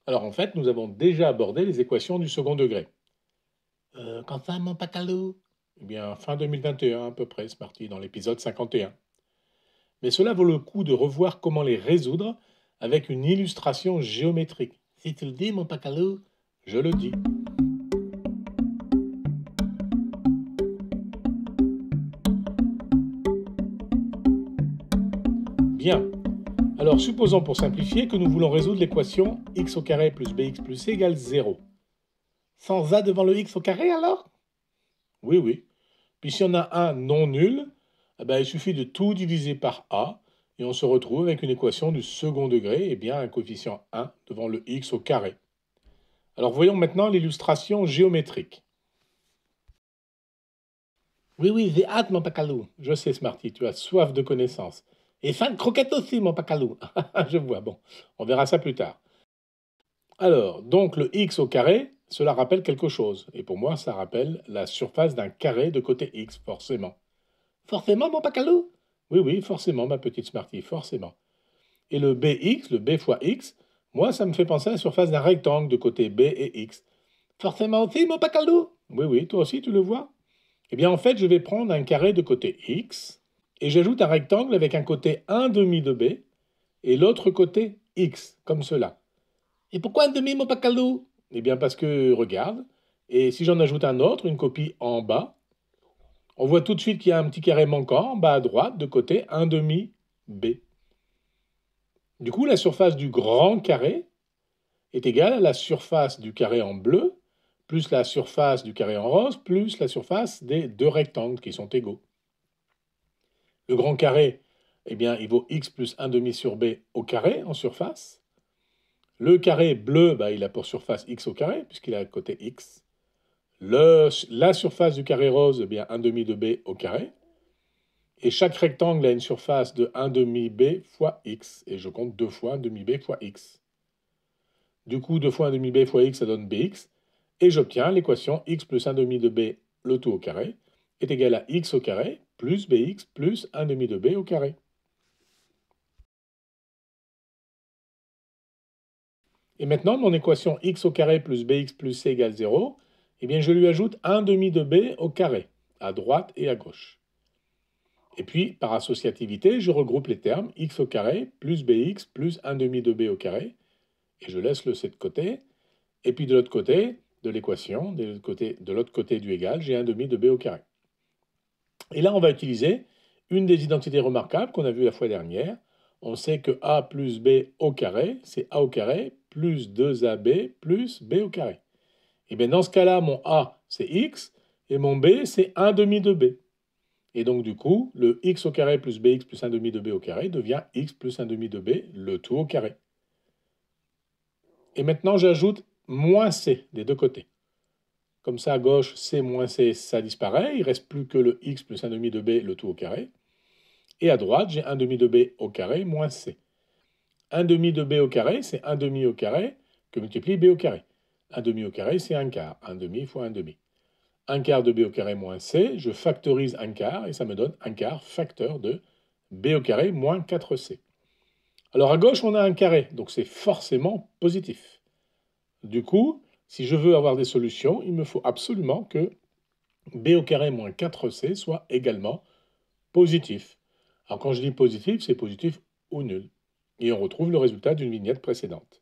Alors en fait, nous avons déjà abordé les équations du second degré. Quand ça, mon pacalou? Eh bien, fin 2021 à peu près, Smarty, dans l'épisode 51. Mais cela vaut le coup de revoir comment les résoudre avec une illustration géométrique. Si tu le dis, mon pacalou, je le dis. Bien. Alors supposons pour simplifier que nous voulons résoudre l'équation x au carré plus bx plus c égale 0. Sans a devant le x au carré alors? Oui, oui. Puis si on a un non nul, eh ben, il suffit de tout diviser par a et on se retrouve avec une équation du second degré et bien un coefficient 1 devant le x au carré. Alors voyons maintenant l'illustration géométrique. Oui, oui, j'ai hâte, mon pacalou. Je sais, Smarty, tu as soif de connaissances. Et 5 croquettes aussi, mon pacalou. Je vois, bon, on verra ça plus tard. Alors, donc le x au carré, cela rappelle quelque chose. Et pour moi, ça rappelle la surface d'un carré de côté x, forcément. Forcément, mon pacalou? Oui, oui, forcément, ma petite Smarty, forcément. Et le bx, le b fois x, moi, ça me fait penser à la surface d'un rectangle de côté b et x. Forcément aussi, mon pacalou? Oui, oui, toi aussi, tu le vois? Eh bien, en fait, je vais prendre un carré de côté x et j'ajoute un rectangle avec un côté 1 demi de b et l'autre côté x, comme cela. Et pourquoi un demi, mon pacalou? Eh bien, parce que, regarde, et si j'en ajoute un autre, une copie en bas, on voit tout de suite qu'il y a un petit carré manquant en bas à droite de côté 1 demi b. Du coup, la surface du grand carré est égale à la surface du carré en bleu, plus la surface du carré en rose, plus la surface des deux rectangles qui sont égaux. Le grand carré, eh bien, il vaut x plus 1 demi sur b au carré en surface. Le carré bleu, bah, il a pour surface x au carré, puisqu'il a à côté x. La surface du carré rose, eh bien, 1 demi de b au carré. Et chaque rectangle a une surface de 1 demi b fois x. Et je compte 2 fois 1 demi b fois x. Du coup, 2 fois 1 demi b fois x, ça donne bx. Et j'obtiens l'équation x plus 1 demi de b, le tout au carré, est égal à x au carré plus bx plus 1 demi de b au carré. Et maintenant, mon équation x au carré plus bx plus c égale 0, eh bien, je lui ajoute 1 demi de b au carré, à droite et à gauche. Et puis, par associativité, je regroupe les termes x au carré plus bx plus 1 demi de b au carré, et je laisse le c de côté. Et puis de l'autre côté de l'équation, de l'autre côté du égal, j'ai 1 demi de b au carré. Et là, on va utiliser une des identités remarquables qu'on a vues la fois dernière. On sait que a plus b au carré, c'est a au carré plus 2ab plus b au carré. Et bien dans ce cas-là, mon a, c'est x, et mon b, c'est 1 demi de b. Et donc du coup, le x au carré plus bx plus 1 demi de b au carré devient x plus 1 demi de b, le tout au carré. Et maintenant, j'ajoute moins c des deux côtés. Comme ça, à gauche, c moins c, ça disparaît. Il ne reste plus que le x plus 1 demi de b, le tout au carré. Et à droite, j'ai 1 demi de b au carré moins c. 1 demi de b au carré, c'est 1 demi au carré que multiplie b au carré. 1 demi au carré, c'est 1 quart. 1 demi fois 1 demi. 1 quart de b au carré moins c, je factorise 1 quart et ça me donne 1 quart facteur de b au carré moins 4c. Alors à gauche, on a un carré, donc c'est forcément positif. Du coup, si je veux avoir des solutions, il me faut absolument que b au carré moins 4c soit également positif. Alors quand je dis positif, c'est positif ou nul. Et on retrouve le résultat d'une vignette précédente.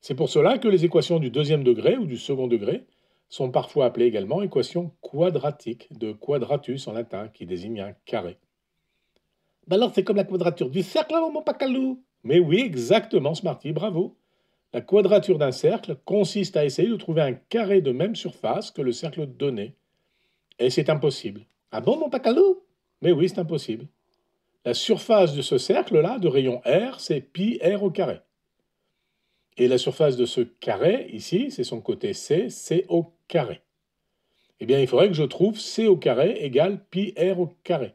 C'est pour cela que les équations du deuxième degré ou du second degré sont parfois appelées également équations quadratiques, de quadratus en latin, qui désigne un carré. Ben alors c'est comme la quadrature du cercle, mon pacalou. Mais oui, exactement, Smarty, bravo. La quadrature d'un cercle consiste à essayer de trouver un carré de même surface que le cercle donné. Et c'est impossible. Ah bon, mon pacalou? Mais oui, c'est impossible. La surface de ce cercle-là, de rayon R, c'est pi r au carré. Et la surface de ce carré, ici, c'est son côté C, C au carré. Eh bien, il faudrait que je trouve C au carré égale pi r au carré.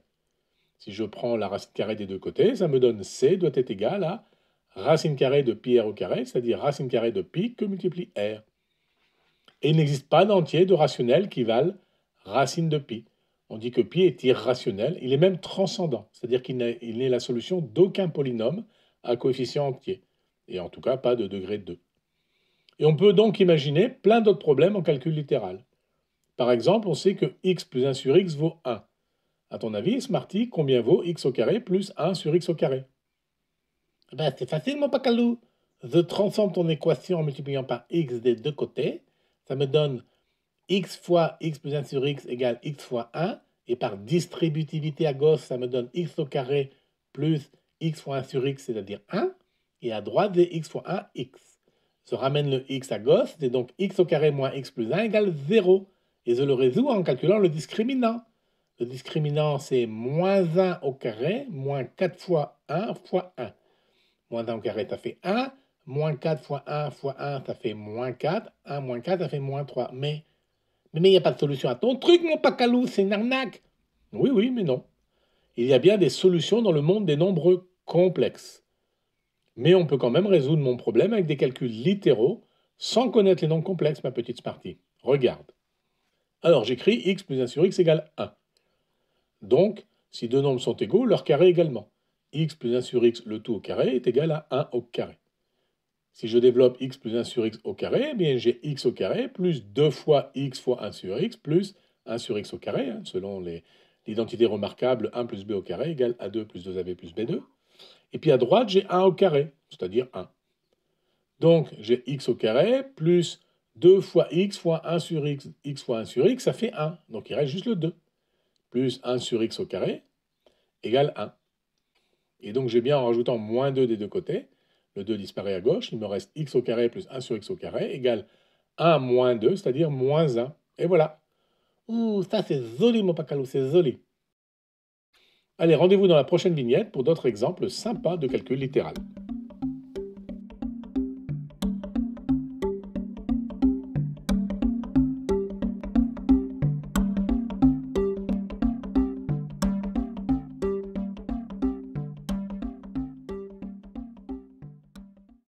Si je prends la racine carrée des deux côtés, ça me donne C doit être égal à racine carrée de pi r au carré, c'est-à-dire racine carrée de pi que multiplie r. Et il n'existe pas d'entier de rationnel qui valent racine de pi. On dit que pi est irrationnel, il est même transcendant, c'est-à-dire qu'il n'est la solution d'aucun polynôme à coefficient entier. et en tout cas pas de degré 2. Et on peut donc imaginer plein d'autres problèmes en calcul littéral. Par exemple, on sait que x plus 1 sur x vaut 1. À ton avis, Smarty, combien vaut x au carré plus 1 sur x au carré? Ben, c'est facile, mon pacalou. Je transforme ton équation en multipliant par x des deux côtés. Ça me donne x fois x plus 1 sur x égale x fois 1. Et par distributivité à gauche, ça me donne x au carré plus x fois 1 sur x, c'est-à-dire 1. Et à droite, c'est x fois 1, x. Je ramène le x à gauche, c'est donc x au carré moins x plus 1 égale 0. Et je le résous en calculant le discriminant. Le discriminant, c'est moins 1 au carré, moins 4 fois 1 fois 1. Moins 1 au carré, ça fait 1. Moins 4 fois 1 fois 1, ça fait moins 4. 1 moins 4, ça fait moins 3. Mais il n'y a pas de solution à ton truc, mon pacalou, c'est une arnaque. Oui, oui, mais non. Il y a bien des solutions dans le monde des nombres complexes. Mais on peut quand même résoudre mon problème avec des calculs littéraux sans connaître les nombres complexes, ma petite Smarty. Regarde. Alors, j'écris x plus 1 sur x égale 1. Donc, si deux nombres sont égaux, leur carré également. X plus 1 sur x, le tout au carré, est égal à 1 au carré. Si je développe x plus 1 sur x au carré, eh bien j'ai x au carré plus 2 fois x fois 1 sur x plus 1 sur x au carré, selon l'identité remarquable 1 plus b au carré égale a2 plus 2ab plus b2. Et puis à droite, j'ai 1 au carré, c'est-à-dire 1. Donc j'ai x au carré plus 2 fois x fois 1 sur x, x fois 1 sur x, ça fait 1. Donc il reste juste le 2. Plus 1 sur x au carré égale 1. Et donc j'ai bien en rajoutant moins 2 des deux côtés. Le 2 disparaît à gauche, il me reste x au carré plus 1 sur x au carré égale 1 moins 2, c'est-à-dire moins 1. Et voilà. Ouh, ça c'est joli mon pacalou, c'est joli. Allez, rendez-vous dans la prochaine vignette pour d'autres exemples sympas de calcul littéral.